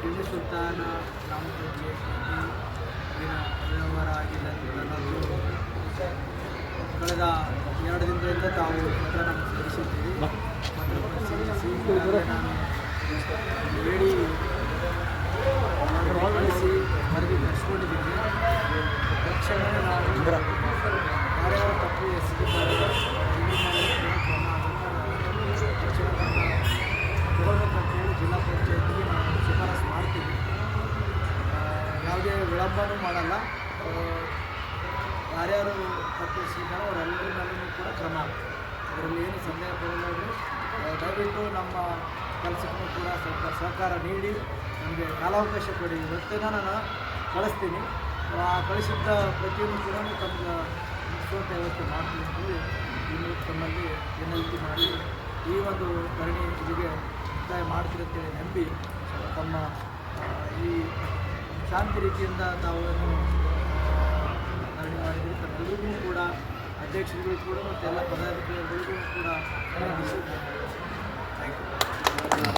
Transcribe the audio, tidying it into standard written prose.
ಟಿಮ್ಮಿ ಸುಲ್ತಾನ ಗ್ರಾಮ ಪಂಚಾಯತಿಯಲ್ಲಿ ಅವ್ಯವಹಾರ ಆಗಿದೆ ಅನ್ನೋದು ಕಳೆದ 2 ದಿನದಿಂದ ತಾವು ಪತ್ರ ನಮಗೆ ಸಲ್ಲಿಸಿದ್ದೀವಿ. ಪತ್ರ ಪರಿಶೀಲಿಸಿ ನಾನು ಹೇಳಿ ಕಳಿಸಿ ವರದಿ ನಡೆಸ್ಕೊಂಡಿದ್ದೀನಿ. ತಕ್ಷಣ ನಾವು ಯಾರ್ಯಾರ ತಪ್ಪು ಎಸಗಿದ್ದಾರೆ ತಗೊಳ್ಬೇಕಂತೇಳಿ ಜಿಲ್ಲಾ ಪಂಚಾಯತಿಗೆ ನಾವು ಶಿಫಾರಸು ಮಾಡ್ತೀವಿ. ಯಾವುದೇ ವಿಳಂಬನೂ ಮಾಡಲ್ಲ. ಯಾರ್ಯಾರು ತಪ್ಪು ಎಸಗಿದ್ದಾರೋ ಅವರೆಲ್ಲರ ಮೇಲೂ ಕೂಡ ಕ್ರಮ. ಅದರಲ್ಲಿ ಏನು ಸಂದೇಹ ಪಡೋದು. ದಯವಿಟ್ಟು ನಮ್ಮ ಕೆಲಸಕ್ಕೂ ಕೂಡ ಸ್ವಲ್ಪ ಸಹಕಾರ ನೀಡಿ ನಮಗೆ ಕಾಲಾವಕಾಶ ಕೊಡಿ. ಇವತ್ತೇ ನಾನು ಕಳಿಸ್ತೀನಿ. ಆ ಕಳಿಸಿದ್ದ ಪ್ರತಿಯೊಂದು ಕೂಡ ತಮಗೆ ಮುಗಿಸುವಂಥ ವ್ಯವಸ್ಥೆ ಮಾಡ್ತೀನಿ ಅಂತೇಳಿ ಇನ್ನು ತಮ್ಮಲ್ಲಿ ವಿನಂತಿ ಮಾಡಿ ಈ ಒಂದು ಧರಣಿ ಇಲ್ಲಿಗೆ ಮುಕ್ತಾಯ ಮಾಡ್ತೀರಂತೇಳಿ ನಂಬಿ ತಮ್ಮ ಈ ಶಾಂತಿ ರೀತಿಯಿಂದ ತಾವು ಧರಣಿ ಮಾಡಿದರೆ ತಮ್ಮೆಲ್ಲರಿಗೂ ಕೂಡ ಅಧ್ಯಕ್ಷರುಗಳು ಕೂಡ ಮತ್ತು ಎಲ್ಲ ಪದಾಧಿಕಾರಿಗಳಿಗೂ ಕೂಡ ಥ್ಯಾಂಕ್ ಯು.